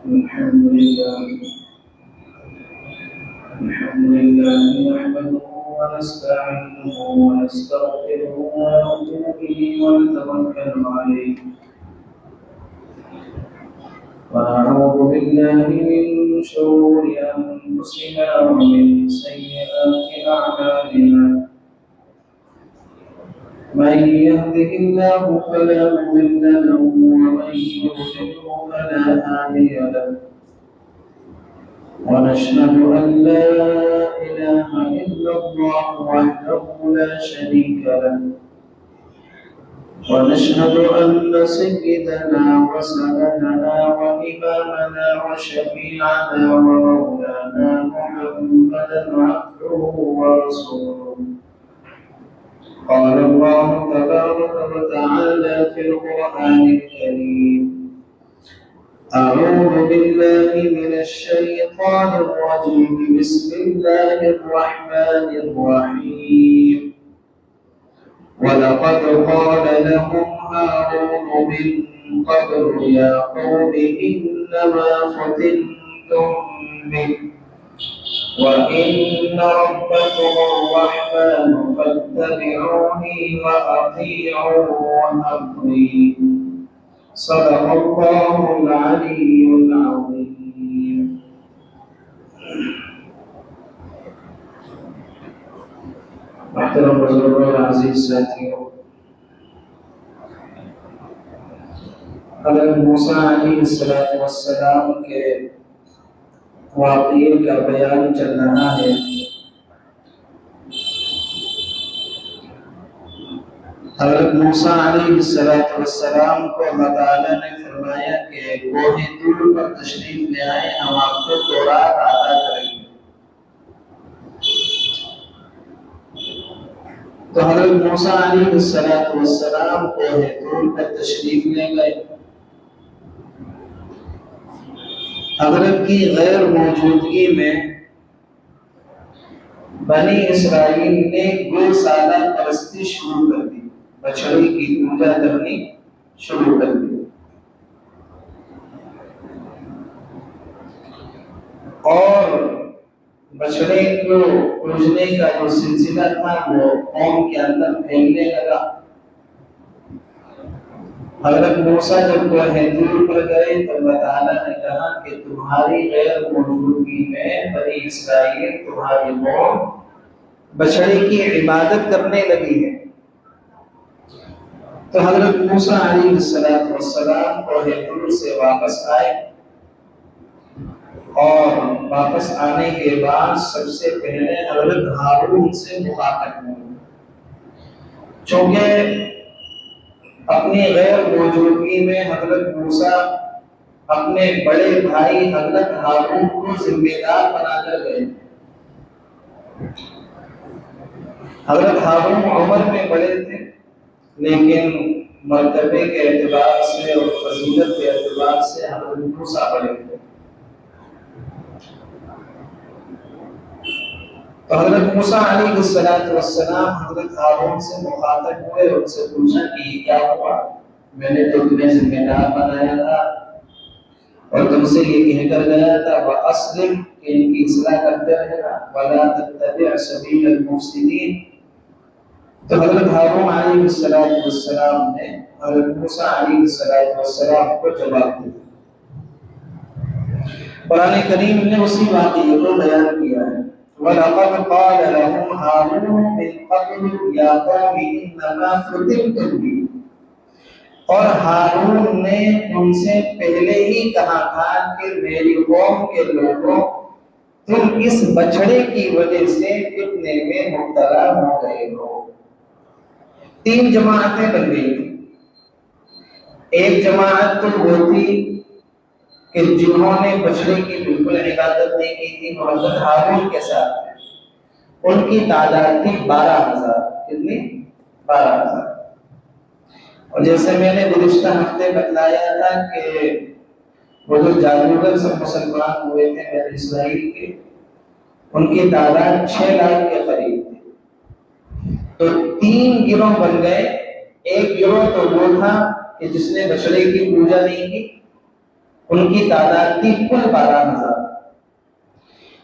الحمد لله نحمده ونستعينه ونستغفره ونؤمن به ونتوكل عليه ونعوذ بالله من شرور أنفسنا ومن سيئات أعمالنا من يهده الله فلا مضل له ومن يضلل فلا هادي له ونشهد أن لا إله إلا الله وحده لا شريك له ونشهد أن سيدنا وسندنا وإمامنا وشفيعنا ومولانا محمدا عبده ورسوله قال الله تبارك وتعالى في القرآن الكريم أعوذ بالله من الشيطان الرجيم بسم الله الرحمن الرحيم ولقد قال لهم هارون من قبل يا قوم إنما فتنتم به وإن ربكم الرحمن فاتبعوني وأطيعوا أمري صدق الله العلي العظيم. محترم بزرگوں عزیز ساتھیوں، حضرت موسیٰ علیہ السلام کے واقعے کا بیان چل رہا ہے۔ حضرت موسیٰ علیہ السلام کو اللہ تعالیٰ نے فرمایا کہ کوہ طور پر تشریف لے آئے، ہم آپ کو تورات عطا کریں گے۔ تو حضرت موسیٰ علیہ السلام کوہ طور پر تشریف لے گئے۔ حضرت کی غیر موجودگی میں بنی اسرائیل نے گوسالہ پرستی شروع کر دی، بچڑے کی پوجا کرنی شروع کر دی، اور بچڑے کو پوجنے کا جو سلسلہ تھا وہ قوم کے اندر پھیلنے لگا۔ حضرت موسیٰ جب کوہ طور پر گئے تو اللہ تعالیٰ نے کہا کہ تمہاری غیر موجودگی میں بنی اسرائیل تمہاری قوم بچڑے کی عبادت کرنے لگی ہے۔ تو حضرت موسیٰ علیہ السلام کوہ طور سے واپس آئے، اور واپس آنے کے بعد سب سے پہلے حضرت ہارون سے مخاطب ہوئے، چونکہ اپنی غیر موجودگی میں حضرت موسیٰ اپنے بڑے بھائی حضرت ہارون کو ذمہ دار بنا کر گئے۔ حضرت ہارون عمر میں بڑے تھے، لیکن مرتبے کے اعتبار سے اور فضیلت کے اعتبار سے حضرت موسیٰ بڑے تھے۔ تو حضرت موسیٰ علیہ السلام حضرت ہارون سے مخاطب ہوئے، ان سے پوچھا کہ یہ کیا ہوا؟ میں نے تو تمہیں ذمہ دار بنایا تھا اور تم سے یہ کہہ کر گیا تھا وَأَسْلِمْ کہ ان کی اصلاح کرتے رہنا وَلَا تَتَّبِعْ سَبِيلَ الْمُفْسِدِينَ۔ تو حضرت ہارون علیہ السلام نے حضرت موسیٰ علیہ السلام کو جواب دیا۔ قرآن کریم نے اسی واقعے کو بیان کیا ہے، وَلَقَدْ قَالَ لَهُمْ هَارُونُ مِنْ قَبْلُ يَا قَوْمِ إِنَّمَا فُتِنْتُمْ بِهِ، اور ہارون نے ان سے پہلے ہی کہا تھا کہ میری قوم کے لوگوں تم اس بچڑے کی وجہ سے فتنے میں مبتلا ہو گئے ہو۔ تین جماعتیں بن گئی تھیں۔ ایک جماعت تو وہ تھی کہ جنہوں نے بچڑے کی بالکل عبادت نہیں کی تھی، وہ حضرت ہارون کے ساتھ تھے، ان کی تعداد تھی 12,000۔ کتنی؟ 12,000۔ اور جیسے میں نے گزشتہ ہفتے بتلایا تھا کہ وہ جو جادوگر سب مسلمان ہوئے تھے بنی اسرائیل کے، ان کی تعداد 6 لاکھ کے قریب تھی۔ تو 3 گروہ بن گئے۔ ایک گروہ تو وہ تھا کہ جس نے بچڑے کی پوجا نہیں کی، ان کی تعداد تھی کل 12,000۔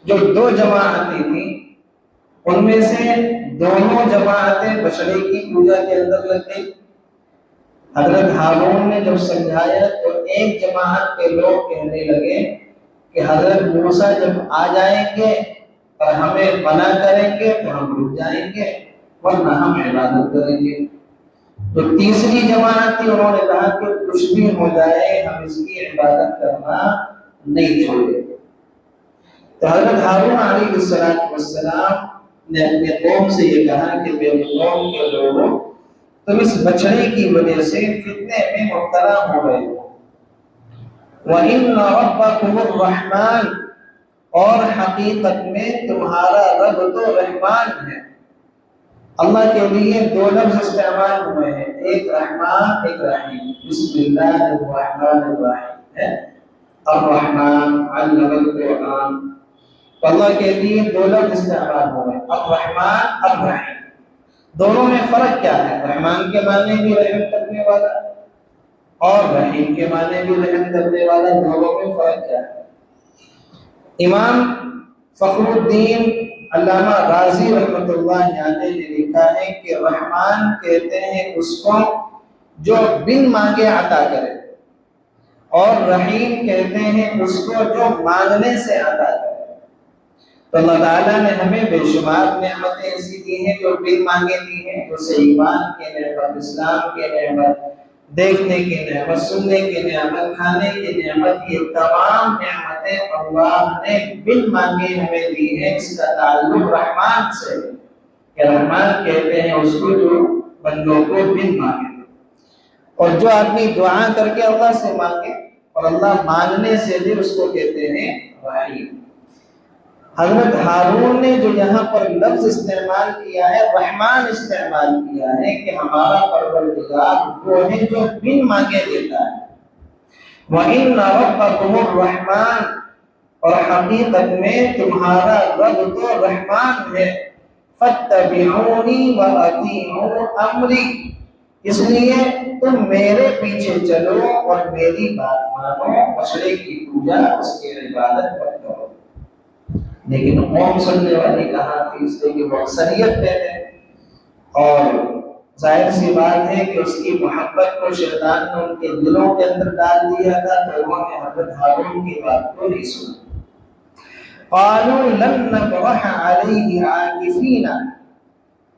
جو 2 جماعتیں تھیں ان میں سے دونوں جماعتیں بچڑے کی پوجا کے اندر لگ گئی۔ حضرت ہارون نے جب سمجھایا تو ایک جماعت کے لوگ کہنے لگے کہ حضرت موسیٰ جب آ جائیں گے اور ہمیں منع کریں گے تو ہم رک جائیں گے ورنہ ہم عبادت کریں گے۔ تو تیسری جماعت تھی، انہوں نے کہا کہ کچھ بھی ہو جائے ہم اس کی عبادت کرنا نہیں چھوڑیں گے۔ تو حضرت ہارون علیہ السلام نے اپنے قوم سے یہ کہا کہ میرے قوم کے لوگوں، تم اس بچڑے کی وجہ سے فتنے میں مبتلا ہو گئے ہو۔ وَإِنَّ رَبَّكُمُ الرَّحْمَنُ، اور حقیقت میں تمہارا رب تو رحمان ہے۔ اللہ کے لیے 2 لفظ استعمال ہوئے ہیں، ایک رحمان ایک رحیم۔ بسم اللہ الرحمن الرحیم ہے، الرحمن علم القرآن۔ تو اللہ کے لیے 2 لفظ استعمال ہوئے، الرحمن الرحیم۔ دونوں میں فرق کیا ہے؟ رحمان کے معنی بھی رحم کرنے والا اور رحیم کے معنی بھی رحم کرنے والا، دونوں میں فرق کیا ہے؟ امام فخر الدین علامہ رازی رحمۃ اللہ علیہ نے لکھا ہے کہ رحمان کہتے ہیں اس کو جو بن مانگے عطا کرے، اور رحیم کہتے ہیں اس کو جو مانگنے سے عطا کرے۔ تو اللہ تعالیٰ نے ہمیں بے شمار نعمتیں ایسی دی ہیں جو بن مانگے دی ہیں، جیسے ایمان کی نعمت، اسلام کی نعمت، دیکھنے کی نعمت، سننے کی نعمت، کھانے کی نعمت، یہ تمام نعمتیں اللہ نے بن مانگے ہمیں دی ہیں۔ اس کا تعلق رحمان سے ہے کہ رحمان کہتے ہیں اس کو جو بندوں کو بن مانگے، اور جو آدمی دعا کر کے اللہ سے مانگے اور اللہ مانگنے سے بھی اس کو کہتے ہیں رحیم۔ حضرت ہارون نے جو یہاں پر لفظ استعمال کیا ہے، رحمان استعمال کیا ہے کہ ہمارا پروردگار وہ ہے جو بن مانگے دیتا ہے۔ وَإِنَّ رَبَّكُمُ الرَّحْمَنُ، اور حقیقت میں تمہارا رب تو رحمان ہے۔ فَاتَّبِعُونِي وَأَطِیعُوا أَمْرِی، اس لیے تم میرے پیچھے چلو اور میری بات مانو، بچڑے کی پوجا، اس کی عبادت کرو۔ لیکن قوم سننے والی کہاں تھی؟ اس لیے کہ وہ اکثریت میں ہے، اور ظاہر سی بات ہے کہ اس کی محبت کو شیطان نے ان کے دلوں کے اندر ڈال دیا تھا، تو انہوں نے حضرت ہارون کی بات کو نہیں سنا۔ قالوا لن نبرح علیہ عاکفین،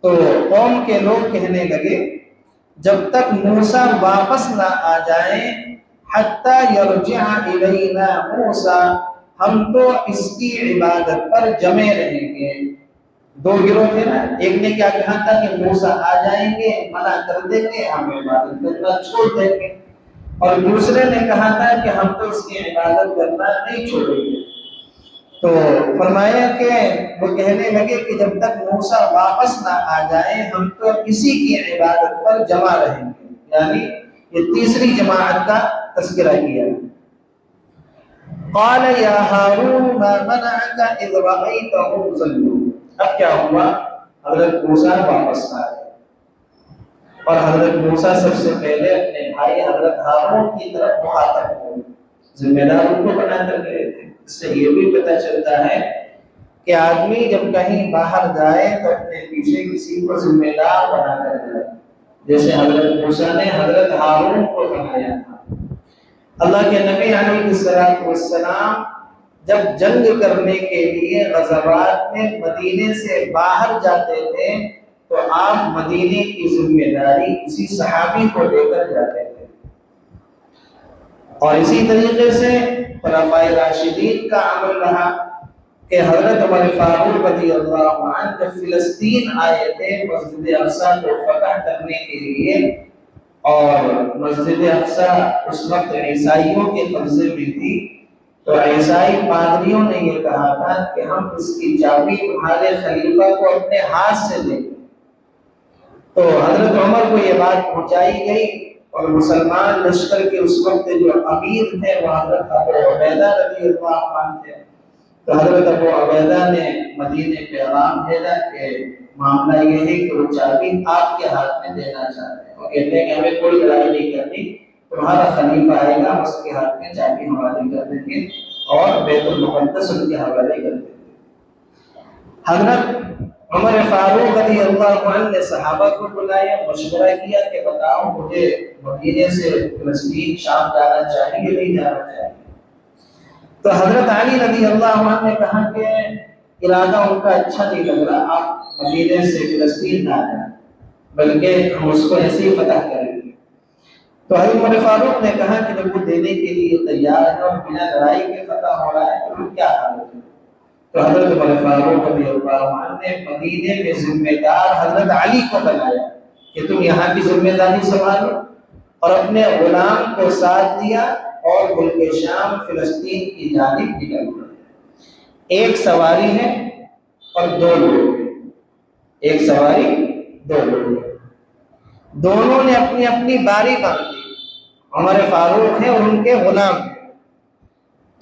تو قوم کے لوگ کہنے لگے جب تک موسیٰ واپس نہ آ جائیں، حتی یرجع الینا موسیٰ، ہم تو اس کی عبادت پر جمے رہیں گے۔ 2 گروہ تھے نا، ایک نے کیا کہا تھا کہ موسیٰ آ جائیں گے، منع کر دیں گے، ہم عبادت کرنا چھوڑ دیں گے، اور دوسرے نے کہا تھا کہ ہم تو اس کی عبادت کرنا نہیں چھوڑیں گے۔ تو فرمایا کہ وہ کہنے لگے کہ جب تک موسیٰ واپس نہ آ جائیں ہم تو اسی کی عبادت پر جمع رہیں گے، یعنی یہ تیسری جماعت کا تذکرہ کیا۔ قال یا ہارون ما منعک اذ رأیتهم ضلوا، اب کیا ہوا؟ حضرت موسیٰ واپس آئے، اور حضرت موسیٰ سب سے پہلے اپنے بھائی حضرت ہارون کی طرف مخاطب ہوئے، ذمہ دار ان کو بنا کر گئے تھے۔ اس سے یہ بھی پتہ چلتا ہے کہ آدمی جب کہیں باہر جائے تو اپنے پیچھے کسی کو ذمہ دار بنا کر جائے، جیسے حضرت موسیٰ نے حضرت ہارون کو بنایا تھا۔ اللہ کے نبی علیہ السلام جب جنگ کرنے کے لیے غزوات میں مدینے سے باہر جاتے تھے تو آپ مدینے کی ذمہ داری کسی صحابی کو دے کر جاتے تھے، اور اسی طریقے سے خلفائے راشدین کا عمل رہا کہ حضرت عمر فاروق رضی اللہ عنہ جب فلسطین آئے تھے مسجد اقصیٰ کو فتح کرنے کے لیے، اور مسجد اقصیٰ اس وقت عیسائیوں کے قبضے میں تھی، تو عیسائی پادریوں نے یہ کہا تھا کہ ہم اس کی چابی تمہارے خلیفہ کو اپنے ہاتھ سے دیں گے۔ تو حضرت عمر کو یہ بات پہنچائی گئی، اور مسلمان لشکر کے اس وقت جو امیر تھے وہ حضرت ابو عبیدہ رضی اللہ عنہ تھے۔ تو حضرت ابو عبیدہ نے مدینے پہ پیغام بھیجا کہ معاملہ یہ ہے کہ وہ چابی آپ کے ہاتھ میں دینا چاہتے ہیں، وہ کہتے ہیں کہ ہمیں کوئی لڑائی نہیں کرنی، تمہارا خلیفہ آئے گا، اس کے ہاتھ میں چابی حوالے کر دیں گے اور بیت المقدس ان کے حوالے کر دیں گے۔ حضرت عمر فاروق رضی اللہ عنہ نے صحابہ کو بلایا، مشورہ کیا کہ بتاؤ مجھے مدینے سے فلسطین شام جانا چاہیے یا نہیں جانا چاہیے؟ تو حضرت علی رضی اللہ عنہ نے کہا کہ ارادہ ان کا اچھا نہیں لگ رہا، آپ مدینے سے فلسطین نہ جائیں بلکہ ہم اس کو ایسے ہی فتح کریں گے۔ تو حضرت عمر فاروق نے کہا کہ جب وہ دینے کے لیے تیار ہے اور بنا لڑائی کے فتح ہو رہا ہے تو کیا حالت ہے؟ تو حضرت عمر فاروق رضی اللہ عنہ نے مدینے میں ذمہ دار حضرت علی کو بنایا کہ تم یہاں کی ذمہ داری سنبھالو، اور اپنے غلام کو ساتھ دیا اور ملک شام فلسطین کی جانب نکل پڑے۔ ایک سواری ہے اور دو لوگ، ایک سواری دو لوگ، دونوں نے اپنی اپنی باری باندھی، عمر فاروق ہے اور ان کے غلام ہیں۔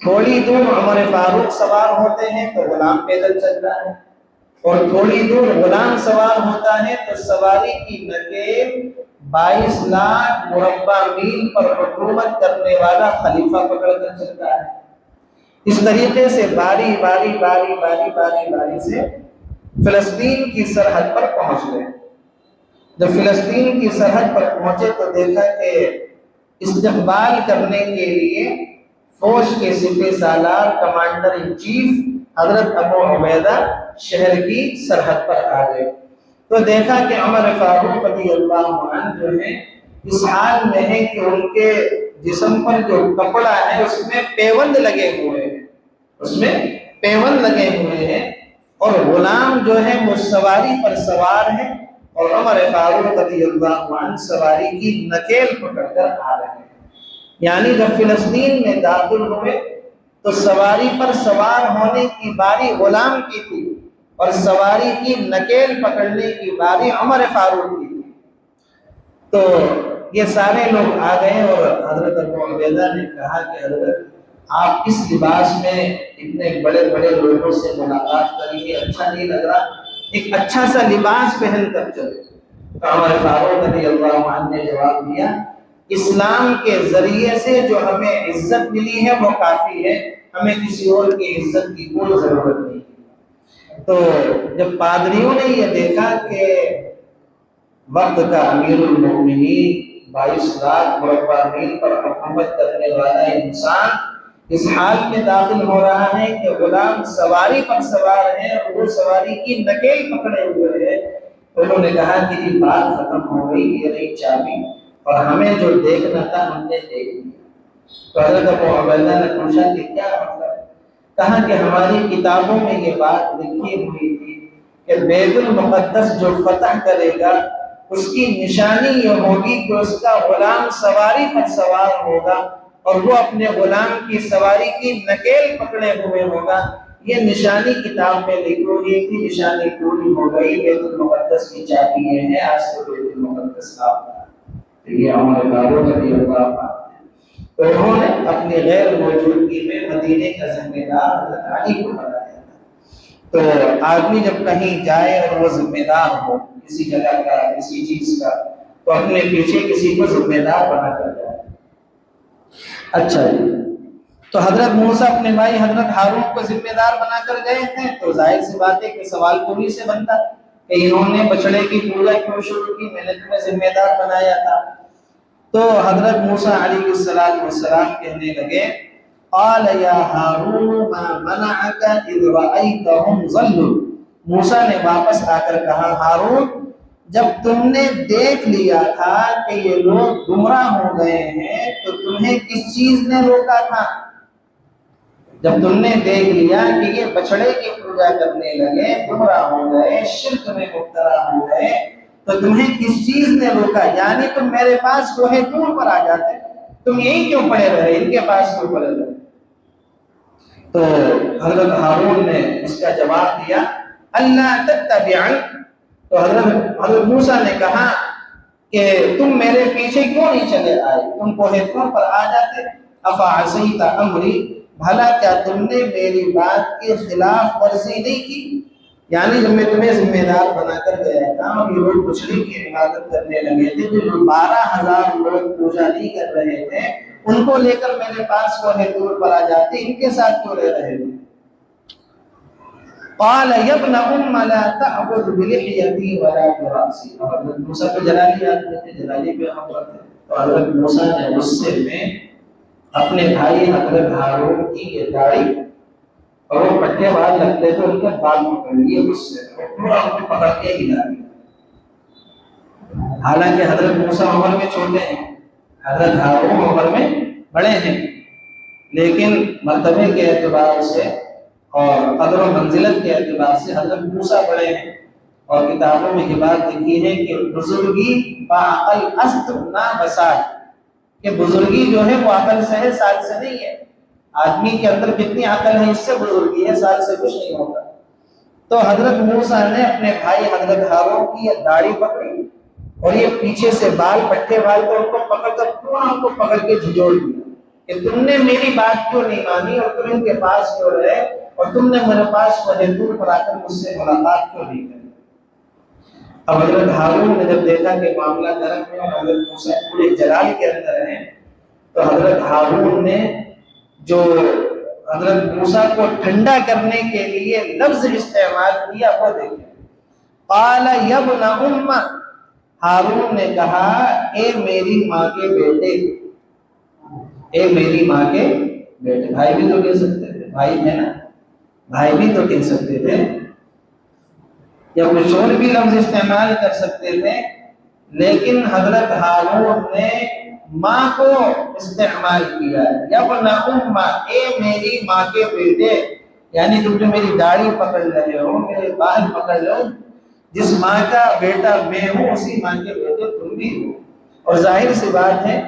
تھوڑی دور عمر فاروق سوار ہوتے ہیں تو غلام پیدل چل رہا ہے، اور تھوڑی دور غلام سوار ہوتا ہے تو سواری کی نکیل 22 لاکھ مربع میل پر حکومت کرنے والا خلیفہ پکڑ کر چلتا ہے۔ اس طریقے سے باری باری باری باری باری باری سے فلسطین کی سرحد پر پہنچ گئے۔ جب فلسطین کی سرحد پر پہنچے تو دیکھا کہ استقبال کرنے کے لیے فوج کے سپہ سالار کمانڈر ان چیف حضرت ابو عبیدہ شہر کی سرحد پر آ گئے تو دیکھا کہ عمر فاروق رضی اللہ عنہ جو ہے اس حال میں ہے کہ ان کے جسم پر جو کپڑا ہے اس میں پیوند لگے ہوئے ہیں، اس میں پیوند لگے ہوئے ہیں، اور غلام جو ہے وہ سواری پر سوار ہے اور عمر فاروق رضی اللہ عنہ سواری کی نکیل پکڑ کر آ رہے ہیں۔ یعنی جب فلسطین میں داخل ہوئے تو سواری پر سوار ہونے کی باری غلام کی تھی اور سواری کی نکیل پکڑنے کی باری عمر فاروق کی تھی۔ تو یہ سارے لوگ آ گئے اور حضرت ابو عبیدہ نے کہا کہ حضرت آپ اس لباس میں اتنے بڑے بڑے لوگوں سے ملاقات کریں گے، اچھا نہیں لگ رہا، ایک اچھا سا لباس پہن کر چلے۔ تو عمر فاروق رضی اللہ عنہ نے جواب دیا اسلام کے ذریعے سے جو ہمیں عزت ملی ہے وہ کافی ہے، ہمیں کسی اور کی عزت کی کوئی ضرورت نہیں۔ تو جب پادریوں نے یہ دیکھا کہ وقت کا امیر المومنین 22 لاکھ مربع میل پر حکومت کرنے والا انسان اس حال میں داخل ہو رہا ہے کہ غلام سواری پر سوار ہے اور وہ سواری کی نکیل پکڑے ہوئے ہے، انہوں نے کہا کہ یہ بات ختم ہو گئی، یہ رہی چابی، اور ہمیں جو دیکھنا تھا ہم نے دیکھ لیا۔ تو حضرت ابو عبیدہ نے پوچھا کہ کیا مطلب؟ کہا کہ ہماری کتابوں میں یہ بات لکھی ہوئی تھی کہ بیت المقدس جو فتح کرے گا اس کی نشانی یہ ہوگی کہ اس کا غلام سواری پر سوار ہوگا اور وہ اپنے غلام کی سواری کی نکیل پکڑے ہوئے ہوگا۔ یہ نشانی کتاب میں لکھی ہوئی تھی، نشانی پوری ہو گئی، بیت المقدس کی چابی یہ ہے، آج سے بیت المقدس کا یہ عمر فاروق رضی اللہ عنہ۔ تو انہوں نے اپنی غیر موجودگی میں مدینے کا ذمہ دار حضرت علی کو بنایا۔ تو آدمی جب کہیں جائے اور وہ ذمہ دار ہو کسی جگہ کا، کسی چیز کا، تو اپنے پیچھے کسی کو ذمہ دار بنا کر جائے۔ اچھا جی، تو حضرت موسیٰ اپنے بھائی حضرت ہارون کو ذمہ دار بنا کر گئے تھے، تو ظاہر سی بات ہے کہ سوال پوری سے بنتا کہ انہوں نے بچڑے کی پوجا کیوں شروع کی، میں نے تمہیں ذمہ دار بنایا تھا۔ تو حضرت موسیٰ علیہ السلام کہنے لگے قال یا ہارون ما منعک اذ رأیتہم ضلوا، موسیٰ نے واپس آ کر کہا ہارون جب تم نے دیکھ لیا تھا کہ یہ لوگ گمراہ ہو گئے ہیں تو تمہیں کس چیز نے روکا تھا؟ جب تم نے دیکھ لیا کہ یہ بچڑے کی پوجا کرنے لگے، گمراہ ہو گئے، شرک میں مبتلا ہو گئے، تو تمہیں کس چیز نے روکا؟ یعنی تم میرے پاس کوہ طور پر آ جاتے، تم یہی کیوں پڑے رہے، ان کے پاس کیوں پڑے رہے؟ تو حضرت ہارون نے اس کا جواب دیا اللہ تتبعن، تو حضرت موسیٰ نے کہا کہ تم میرے پیچھے کیوں نہیں چلے آئے، تم کوہ طور پر آ جاتے، افعصیت امری، بھلا کیا تم نے میری بات کی خلاف ورزی نہیں کی؟ یعنی جب میں تمہیں ذمہ دار بنا کر گیا تھا اور یہ لوگ بچڑی کی عبادت کرنے لگے تھے، جو 12,000 لوگ پوجا نہیں کر رہے تھے، ان کو لے کر میرے پاس کوہ طور پر آ جاتے، ان کے ساتھ کیوں رہ رہے تھے؟ قال يا ابن ام لا تأخذ بلحيتي ولا برأسي. حضرت موسیٰ پہ جلالی آتے تھے، جلالی پہ حضرت تھے، تو حضرت موسیٰ نے غصے میں اپنے بھائی حضرت ہارون کی یہ داڑھی اور وہ پٹے بال لگتے تھے ان کے بال پکڑ لیے، غصے میں پورا ان کو پکڑ کے ہلا دیا۔ حالانکہ حضرت موسیٰ عمر میں چھوٹے ہیں، حضرت ہارون عمر میں بڑے ہیں، لیکن مرتبے کے اعتبار سے اور قدر و منزلت کے اعتبار سے حضرت موسیٰ بڑے ہیں، اور کتابوں میں یہ بات لکھی ہے کہ بزرگی باعقل است نہ بسال، کہ بزرگی جو ہے وہ عقل سے ہے، سال سے نہیں ہے۔ آدمی کے اندر کتنی عقل ہے، اس سے بزرگی ہے، سال سے کچھ نہیں ہوتا۔ تو حضرت موسیٰ نے اپنے بھائی حضرت ہارون کی یہ داڑھی پکڑی اور یہ پیچھے سے بال، پٹھے بال کو ان کو پکڑ کر پورا ان کو پکڑ کے جھنجھوڑ دیا کہ تم نے میری بات کیوں نہیں مانی اور تم ان کے پاس کیوں رہے اور تم نے میرے پاس کوہ طور پر آ کر مجھ سے ملاقات کیوں نہیں کری۔ اب حضرت ہارون نے جب دیکھا کہ معاملہ گرم ہے اور حضرت موسیٰ پورے جلال کے اندر ہیں، تو حضرت ہارون نے جو حضرت موسیٰ کو ٹھنڈا کرنے کے لیے لفظ استعمال کیا وہ دیکھیں۔ قال یا ابن ام، ہارون نے کہا اے میری ماں کے بیٹے، اے میری ماں کے بیٹے۔ بھائی بھی تو کہہ سکتے تھے، بھائی ہے نا، بھائی بھی تو کہہ سکتے تھے یا کچھ اور بھی لفظ استعمال کر سکتے تھے، لیکن حضرت ہارون نے ماں کو استعمال کیا۔ یا ابن ام، اے میری ماں کے بیٹے، یعنی تم جو میری داڑھی پکڑ رہے ہو، میرے بال پکڑ رہے ہو، جس ماں کا بیٹا میں ہوں اسی ماں کے بیٹے تم بھی ہو۔ اور ظاہر سی بات ہے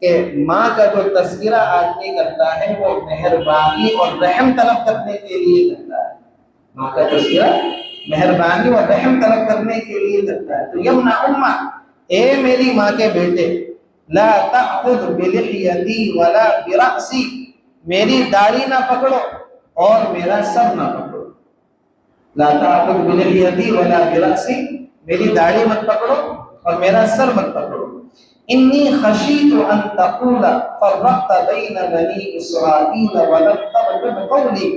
کہ ماں کا جو تذکرہ آدمی کرتا ہے وہ مہربانی اور رحم طلب کرنے کے لیے کرتا ہے، ماں کا تذکرہ مہربانی اور رحم طلب کرنے کے لیے کرتا ہے۔ تو یا ابن ام، اے میری ماں کے بیٹے، لا تأخذ بلحیتی ولا برأسی، میری داڑھی نہ پکڑو اور میرا سر نہ پکڑو۔ لا تأخذ بلحیتی ولا برأسی، میری داڑھی مت پکڑو اور میرا سر مت پکڑو۔ انی خشیت ان تقول فرقت بین بنی اسرائیل ولم ترقب قولی،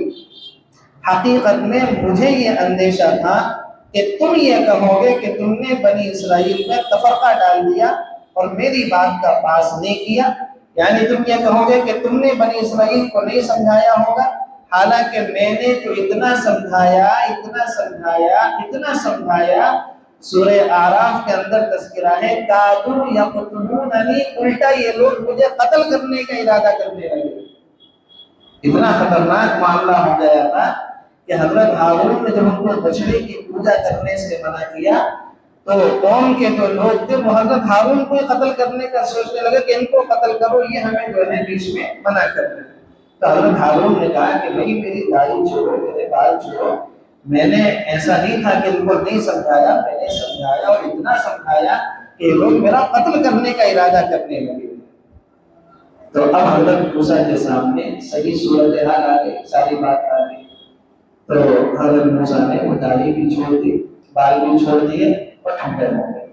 حقیقت میں مجھے یہ اندیشہ تھا کہ تم یہ کہو گے کہ تم نے بنی اسرائیل میں تفرقہ ڈال دیا اور میری بات کا پاس نہیں کیا، یعنی تم یہ کہو گے کہ تم نے بنی اسرائیل کو نہیں سمجھایا ہوگا، حالانکہ میں نے تو اتنا سمجھایا اتنا سمجھایا اتنا سمجھایا۔ سورہ اعراف کے اندر تذکرہ ہے کادو یقتلوننی، الٹا یہ لوگ مجھے قتل کرنے کا ارادہ کرنے لگے۔ اتنا خطرناک معاملہ ہو گیا تھا کہ حضرت ہارون نے جب ان کو بچڑے کی پوجا کرنے سے منع کیا تو قوم کے جو لوگ تھے وہ حضرت ہارون کو قتل کرنے کا سوچنے لگے کہ ان کو قتل کرو، یہ ہمیں جو ہے بیچ میں منع کر رہے ہیں۔ تو حضرت ہارون نے کہا کہ بھائی میری داڑھی چھوڑو، میرے بال چھوڑو، میں نے ایسا نہیں تھا کہ ان کو نہیں سمجھایا، میں نے سمجھایا اور اتنا سمجھایا کہ لوگ میرا قتل کرنے کا ارادہ کرنے لگے۔ تو اب حضرت موسیٰ کے سامنے صحیح صورتحال آ گئی، ساری بات آ گئی۔ تو حضرت موسیٰ نے وہ داڑھی بھی چھوڑ دی، بال بھی چھوڑ دیے اور ٹھنڈے ہو گئے،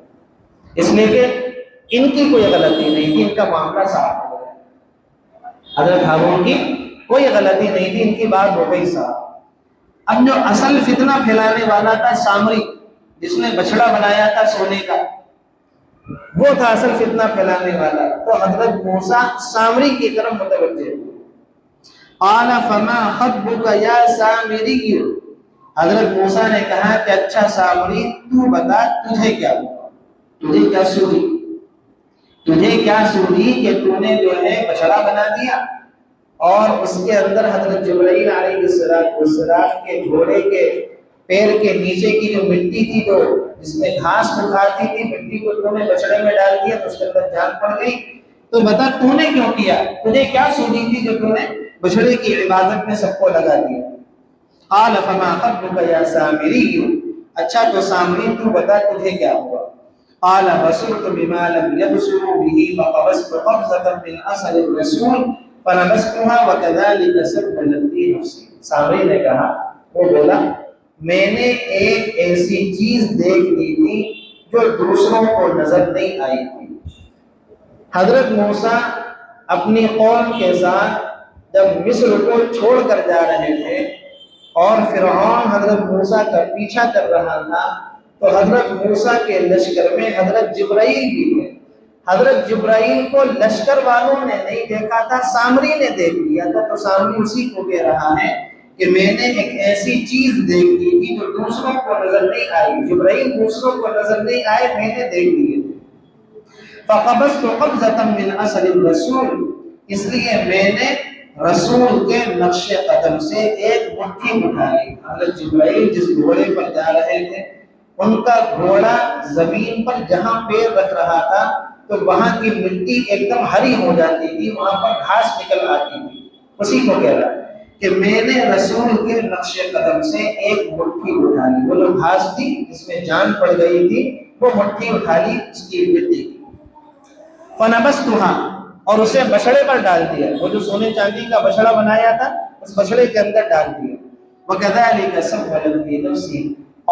اس لیے کہ ان کی کوئی غلطی نہیں تھی، ان کا معاملہ صاف ہو گیا۔ حضرت ہارون کی کوئی غلطی نہیں تھی، ان کی بات ہو گئی صاف۔ اب جو اصل فتنہ پھیلانے والا تھا سامری، جس نے بچڑا بنایا تھا سونے کا، وہ تھا اصل فتنہ پھیلانے والا۔ تو حضرت موسیٰ سامری کی طرف متوجہ ہوئے۔ قال فما خطبك یا سامری، حضرت موسیٰ نے کہا کہ اچھا سامری تو بتا تجھے کیا ہوا، تجھے کیا سوری، تجھے کیا سوری کہ تو نے جو ہے بچڑا بنا دیا اور اس کے اندر حضرت جبرائیل علیہ السلام کے گھوڑے کے پیر کے نیچے کی جو مٹی تھی، جو جس میں گھاس اکھاڑتی تھی، مٹی کو تو نے بچڑے میں ڈال دیا تو اس کے اندر جان پڑ گئی۔ تو بتا تو نے کیوں کیا، تجھے کیا سوچی تھی جو تو نے بچڑے کی عبادت میں سب کو لگا دیا۔ قال فما خطبك یا سامری، اچھا تو سامری تو بتا تجھے کیا ہوا۔ قال بصرت بما لم يبصروا به فقبضت قبضة من اثر الرسول فنبذتها وكذلك سبلت لي نفسي۔ سامری نے کہا، وہ بولا میں نے ایک ایسی چیز دیکھ لی تھی جو دوسروں کو نظر نہیں آئی تھی۔ حضرت موسیٰ اپنی قوم کے ساتھ جب مصر کو چھوڑ کر جا رہے تھے اور فرعون حضرت موسیٰ کا پیچھا کر رہا تھا، تو حضرت موسیٰ کے لشکر میں حضرت جبرائیل بھی تھے۔ حضرت جبرائیل کو لشکر والوں نے نہیں دیکھا تھا، سامری نے دیکھ لیا تھا، تو سامری اسی کو کہہ رہا ہے کہ میں نے ایک ایسی چیز دیکھ لی تھی جو دوسروں کو نظر نہیں آئی، جبرائیل دوسروں کو نظر نہیں آئے، میں نے دیکھ لی تھی۔ فَقَبَضْتُ قَبْضَةً مِّنْ أَثَرِ الرَّسُولِ، اس لیے میں نے رسول کے نقش قدم سے ایک مٹھی اٹھا لی۔ حضرت جبرائیل جس گھوڑے پر جا رہے تھے، ان کا گھوڑا زمین پر جہاں پیر رکھ رہا تھا تو وہاں کی مٹی ایک دم ہری ہو جاتی تھی، وہاں پر گھاس نکل آتی تھی۔ اسی کو کہہ رہا ہے کہ میں نے رسول کے نقش قدم سے ایک مٹھی اٹھا لی، وہ جو گھاس تھی جس میں جان پڑ گئی تھی وہ مٹھی اٹھا لی اس کی مٹی کی۔ فَنَبَذْتُهَا، اور اسے بچھڑے پر ڈال دیا، وہ جو سونے چاندی کا بچھڑا بنایا تھا اس بچھڑے کے اندر ڈال دیا۔ وَكَذَلِكَ سَوَّلَتْ لِي نَفْسِي،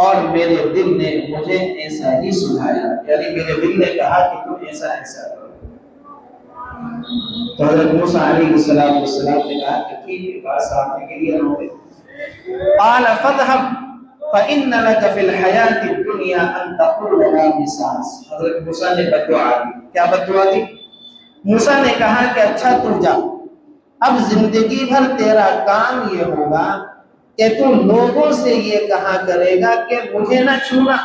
اور میرے دل نے مجھے ایسا ہی سجھایا، یعنی میرے دل نے کہا کہ تم ایسا ایسا کرو۔ تو حضرت موسیٰ علیہ السلام نے کہا کہ ٹھیک ہے، بات سامنے کے لیے ہو گئی۔ قال فاذهب فإن لك في الحياة الدنيا أن تقول لا مساس، حضرت موسیٰ نے بددعا دی۔ کیا بددعا دی؟ موسیٰ نے کہا کہ اچھا تو جا، اب زندگی بھر تیرا کام یہ ہوگا کہ تو لوگوں سے یہ کہا کرے گا کہ مجھے نہ چھونا،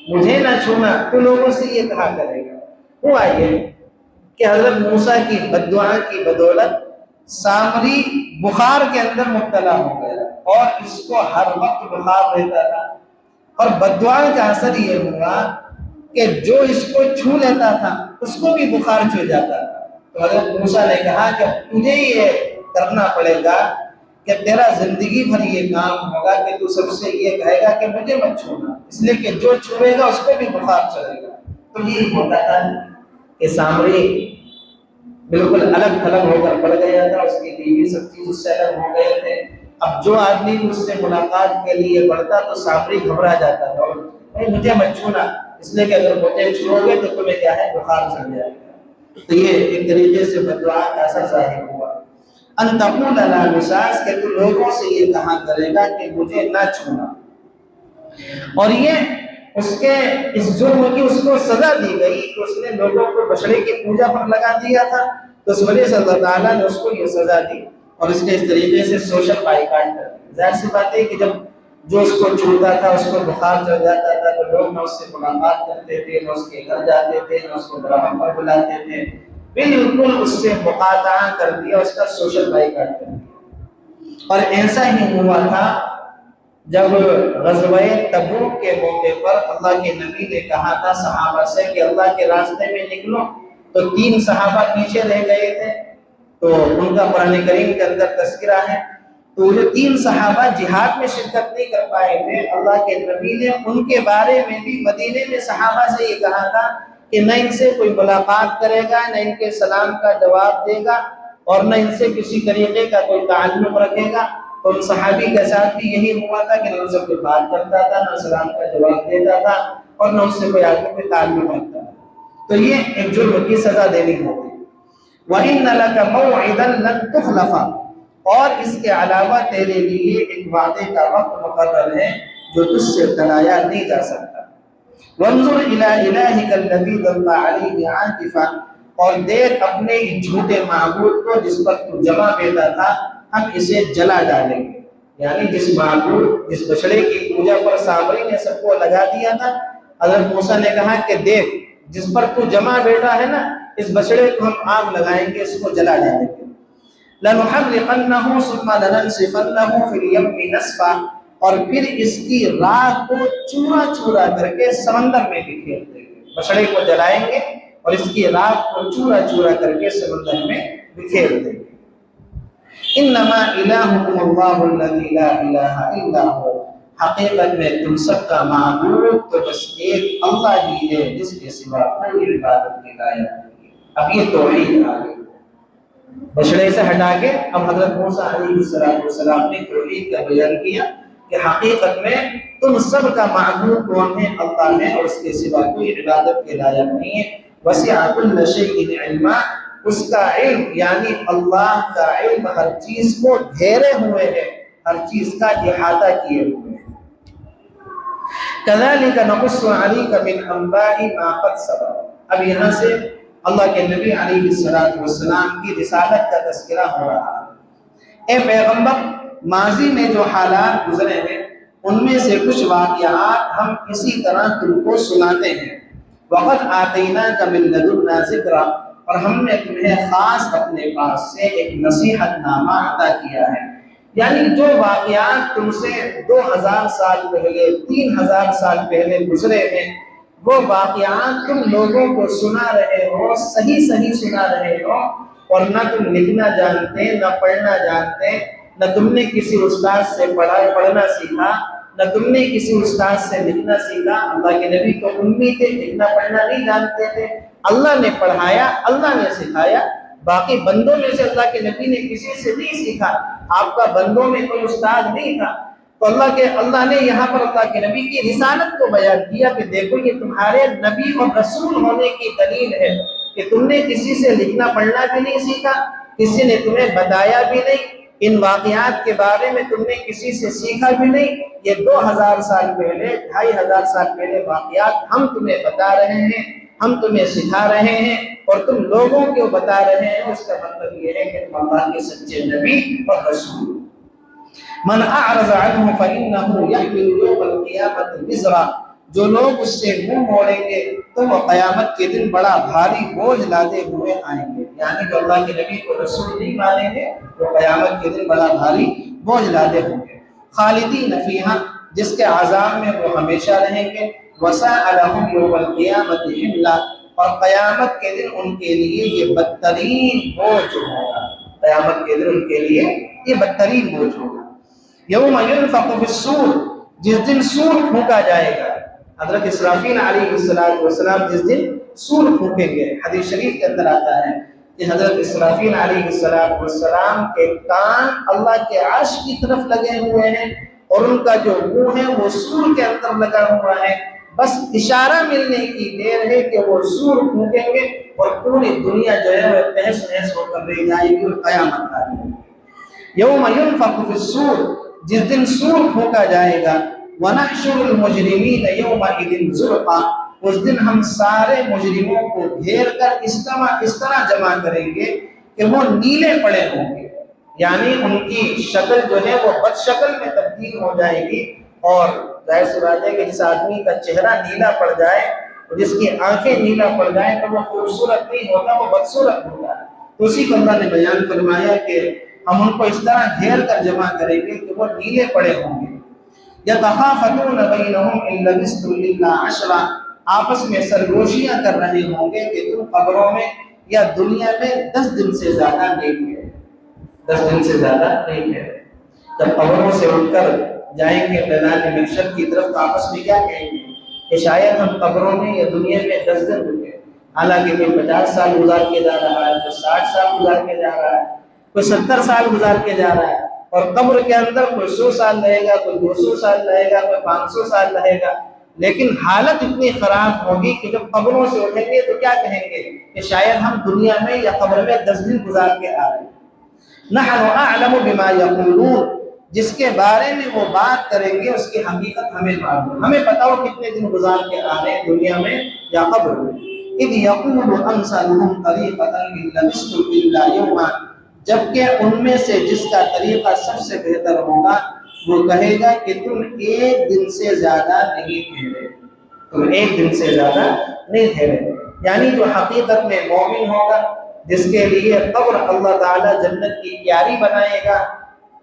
مجھے نہ چھونا، تو لوگوں سے یہ کہا کرے گا۔ ہوا یہ کہ حضرت موسیٰ کی بددعا کی بدولت سامری بخار کے اندر مبتلا ہو گیا اور اس کو ہر وقت بخار رہتا تھا، اور بددعا کا اثر یہ ہوا کہ جو اس کو چھو لیتا تھا اس کو بھی بخار چھو جاتا تھا۔ تو حضرت موسیٰ نے کہا کہ تجھے یہ کرنا پڑے گا کہ تیرا زندگی بھر یہ کام ہوگا کہ تو سب سے یہ کہے گا کہ مجھے مت چھونا، اس لیے کہ جو چھوئے گا اس کو بھی بخار چڑھے گا۔ تو یہی ہوتا تھا کہ سامری بالکل الگ تھلگ ہو کر پڑ گیا تھا، اس کی بیوی سب چیز اس سے الگ ہو گئے تھے۔ اب جو آدمی اس سے ملاقات کے لیے بڑھتا تو سامری گھبرا جاتا تھا، اور مجھے مت چھونا، اس لیے کہ اگر مجھے چھو گے تو تمہیں کیا ہے، بخار چڑھ جائے گا۔ تو یہ ایک طریقے سے بددعا کا اثر ظاہر ہوا۔ ان تقول لا مساس، کہ تو لوگوں سے یہ کہا کرے گا کہ مجھے نہ چھونا، اور یہ اس کے اس جرم کی اس کو سزا دی گئی کہ اس نے لوگوں کو بچڑے کی پوجا پر لگا دیا تھا، تو اس وجہ سے اللہ تعالیٰ نے اس کو یہ سزا دی اور اس نے اس طریقے سے سوشل بائیکاٹ کر دیا۔ ظاہر سی بات ہے کہ جب جو اس کو چھوتا تھا اس کو بخار چڑھ جاتا تھا تو لوگ نہ اس سے ملاقات کرتے تھے، نہ اس کے گھر جاتے تھے، نہ اس کو گھر پر بلاتے تھے، بالکل اس سے مقاطعہ کر دیا، اس کا سوشل بائیکاٹ کر دیا۔ اور ایسا ہی ہوا تھا جب غزوہ تبوک کے موقع پر اللہ کے نبی نے کہا تھا صحابہ سے کہ اللہ کے راستے میں نکلو، تو 3 صحابہ پیچھے رہ گئے تھے، تو ان کا قرآن کریم کے اندر تذکرہ ہے۔ تو جو 3 صحابہ جہاد میں شرکت نہیں کر پائے تھے، اللہ کے نبی نے ان کے بارے میں بھی مدینے میں صحابہ سے یہ کہا تھا کہ نہ ان سے کوئی ملاقات کرے گا، نہ ان کے سلام کا جواب دے گا، اور نہ ان سے کسی طریقے کا کوئی تعلق رکھے گا۔ تو ان صحابی کے ساتھ بھی یہی ہوا تھا کہ نہ ان سے کوئی بات کرتا تھا، نہ سلام کا جواب دیتا تھا، اور نہ اس سے کوئی آگے کوئی تعلق رکھتا تھا۔ تو یہ ایک جرم کی سزا دینی ہوتی۔ وَإِنَّ لَكَ مَوْعِدًا لَن تُخْلَفَ، اور اس کے علاوہ تیرے لیے ایک وعدے کا وقت مقرر ہے جو تجھ سے ٹلایا نہیں جا سکتا۔ وَانظُرْ إِلَىٰ إِلَٰهِكَ الَّذِي ظَلَّ عَلَيْهِ عَاكِفًا، اور دیکھ اپنے جھوٹے معبود کو جس پر تو جمع بیٹھا تھا، ہم اسے جلا ڈالیں گے۔ یعنی جس معبود، جس بچڑے کی پوجا پر سامری نے سب کو لگا دیا تھا، حضرت موسیٰ نے کہا کہ دیکھ جس پر تو جمع بیٹھا ہے نا، اس بچڑے کو ہم آگ لگائیں گے، اس کو جلا ڈالیں گے۔ لَنُحَرِّقَنَّهُ ثُمَّ لَنَنسِفَنَّهُ فِي الْيَمِّ نَسْفًا، اور پھر اس کی راکھ کو چورا چورا کر کے سمندر میں بکھیر دیں گے۔ بچڑے کو جلائیں گے اور اس کی راکھ کو چورا چورا کر کے سمندر میں بکھیر دیں گے۔ انما الہکم اللہ الذی لا الہ الا ہو، حقیقت میں تم سب کا معبود تو بس ایک اللہ ہی ہے جس کے سوا کوئی عبادت کی لائق نہیں۔ اب یہ توحید آ گئی، بچڑے سے ہٹا کے اب حضرت موسیٰ علیہ السلام نے توحید کا بیان کیا کہ کہ حقیقت میں تم سب کا معبود کون ہے؟ اللہ ہے، اور اس کے سوا کوئی عبادت کے لائق نہیں ہے۔ وسع كل شيء علما، اس کا علم یعنی اللہ کا علم ہر چیز کو گھیرے ہوئے ہے، ہر چیز کا احاطہ کیے ہوئے ہیں۔ كذلك نقص عليك من انباء ما قد سبق، اب یہاں سے اللہ کے نبی علیہ السلام کی رسالت کا تذکرہ ہو رہا ہے۔ اے پیغمبر، ماضی میں جو حالات گزرے ہیں ان میں سے کچھ واقعات ہم اسی طرح تم کو سناتے ہیں۔ وقد آتیناک من لدنا ذکرا، اور ہم نے تمہیں خاص اپنے پاس سے ایک نصیحت نامہ عطا کیا ہے، یعنی جو واقعات تم سے 2000 سال پہلے 3000 سال پہلے گزرے ہیں وہ واقعات تم لوگوں کو سنا رہے ہو، صحیح سنا رہے ہو، اور نہ تم لکھنا جانتے نہ پڑھنا جانتے، نہ تم نے کسی استاد سے پڑھنا سیکھا، نہ تم نے کسی استاد سے لکھنا سیکھا۔ اللہ کے نبی تو امی تھے، لکھنا پڑھنا نہیں جانتے تھے، اللہ نے پڑھایا، اللہ نے سکھایا۔ باقی بندوں میں سے اللہ کے نبی نے کسی سے نہیں سیکھا، آپ کا بندوں میں کوئی استاد نہیں تھا۔ تو اللہ نے یہاں پر اللہ کے نبی کی رسالت کو بیان کیا کہ دیکھو یہ تمہارے نبی اور رسول ہونے کی دلیل ہے کہ تم نے کسی سے لکھنا پڑھنا بھی نہیں سیکھا، کسی نے تمہیں بتایا بھی نہیں، ان واقعات کے بارے میں تم نے کسی سے سیکھا بھی نہیں۔ یہ 2000 سال پہلے 2500 سال پہلے واقعات ہم تمہیں بتا رہے ہیں، ہم تمہیں سکھا رہے ہیں، اور تم لوگوں کو بتا رہے ہیں۔ اس کا مطلب یہ ہے کہ تم اللہ کے سچے نبی اور رسول۔ من اعرض عنہ فإنه يحمل يوم القيامة وزرا، جو لوگ اس سے منہ موڑیں گے تو وہ قیامت کے دن بڑا بھاری بوجھ لاتے ہوئے آئیں گے، یعنی جو اللہ کے نبی کو رسول نہیں مانیں گے وہ قیامت کے دن بڑا بھاری بوجھ لاتے ہوں گے۔ خالدین فیہا، جس کے عذاب میں وہ ہمیشہ رہیں گے۔ وساء لهم یوم القیامة حملا، اور قیامت کے دن ان کے لیے یہ بدترین بوجھ ہوگا، قیامت کے دن ان کے لیے یہ بدترین بوجھ ہوگا۔ یوم ینفخ فی الصور، جس دن سور پھونکا جائے گا، حضرت اسرافیل علیہ السلام جس دن سور پھونکیں گے۔ حدیث شریف کے اندر آتا ہے کہ حضرت اسرافیل علیہ السلام کے کان اللہ کے عرش کی طرف لگے ہوئے ہیں، اور ان کا جو منہ ہے وہ سور کے اندر لگا ہوا ہے، بس اشارہ ملنے کی دیر ہے کہ وہ سور پھونکیں گے اور پوری دنیا جو ہے وہ تہس نہس ہو کر رہ جائے گی اور قیامت آ جائے گی۔ یوم ینفخ فی الصور، جس دن سور پھونکا جائے گا۔ وَنَحْشُرُ الْمُجْرِمِينَ يَوْمَئِذٍ زُرْقًا، اس دن ہم سارے مجرموں کو گھیر کر اس طرح جمع کریں گے کہ وہ نیلے پڑے ہوں گے، یعنی ان کی شکل جو ہے وہ بد شکل میں تبدیل ہو جائے گی، اور ظاہر سی بات ہے کہ جس آدمی کا چہرہ نیلا پڑ جائے اور جس کی آنکھیں نیلا پڑ جائیں تو وہ خوبصورت نہیں ہوتا، وہ بدصورت ہوتا ہے۔ تو اسی کو اللہ نے بیان فرمایا کہ ہم ان کو اس طرح گھیر کر جمع کریں گے کہ وہ نیلے پڑے ہوں گے۔ یتخافتون بینہم ان لبثتم الا عشرا، آپس میں سرگوشیاں کر رہے ہوں گے کہ تم قبروں میں یا دنیا میں 10 دن سے زیادہ نہیں ہے، 10 دن سے زیادہ نہیں ہے۔ جب قبروں سے اٹھ کر جائیں گے میدان محشر کی طرف تو آپس میں کیا کہیں گے کہ شاید ہم قبروں میں یا دنیا میں 10 دن رکے، حالانکہ کوئی 50 سال گزار کے جا رہا ہے، کوئی 60 سال گزار کے جا رہا ہے، کوئی 70 سال گزار کے جا رہا ہے، اور قبر کے اندر کوئی 100 سال رہے گا، کوئی 200 سال رہے گا، کوئی 500 سال رہے گا، لیکن حالت اتنی خراب ہوگی کہ جب قبروں سے اٹھیں گے تو کیا کہیں گے کہ شاید ہم دنیا میں یا قبر میں 10 دن گزار کے آ رہے ہیں۔ نحن اعلم بما یقولون، جس کے بارے میں وہ بات کریں گے اس کی حقیقت ہمیں معلوم، ہمیں پتہ ہو کتنے دن گزار کے آ رہے ہیں دنیا میں یا قبر میں۔ اذ یقول امثلهم طریقۃ ان لبثتم الا یوما، جبکہ ان میں سے جس کا طریقہ سب سے بہتر ہوگا وہ کہے گا کہ تم 1 دن سے زیادہ نہیں ٹھہرے، تم 1 دن سے زیادہ نہیں ٹھہرے، یعنی جو حقیقت میں مومن ہوگا جس کے لیے قبر اللہ تعالیٰ جنت کی کیاری بنائے گا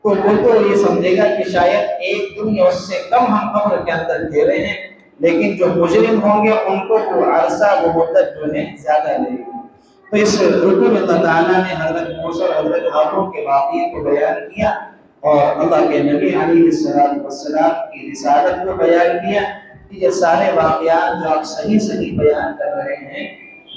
تو وہ تو یہ سمجھے گا کہ شاید 1 دن یا اس سے کم ہم قبر کے اندر ٹھہرے ہیں، لیکن جو مجرم ہوں گے ان کو وہ عرصہ وہ مدت جو ہے زیادہ لگے گی۔ تو اس رکوع میں اللہ تعالیٰ نے حضرت موسیٰ اور حضرت ہارون کے واقعے کو بیان کیا اور اللہ کے نبی علیہ السلام کی رسالت کو بیان کیا کہ یہ سارے واقعات جو آپ صحیح بیان کر رہے ہیں،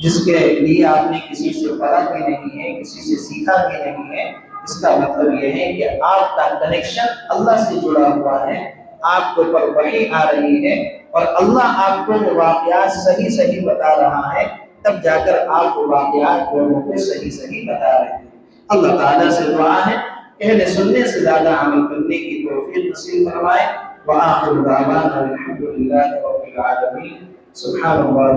جس کے لیے آپ نے کسی سے پڑھا بھی نہیں ہے، کسی سے سیکھا بھی نہیں ہے، اس کا مطلب یہ ہے کہ آپ کا کنیکشن اللہ سے جڑا ہوا ہے، آپ کے اوپر وحی آ رہی ہے اور اللہ آپ کو وہ واقعات صحیح صحیح بتا رہا ہے، تب جا کر آپ وہ واقعات لوگوں کو صحیح صحیح بتا رہے ہیں۔ اللہ تعالیٰ سے دعا ہے اہل سننے سے زیادہ عمل کرنے کی توفیق نصیب فرمائے۔ وآخر دعوانا الحمد للہ رب العالمین۔ سبحان اللہ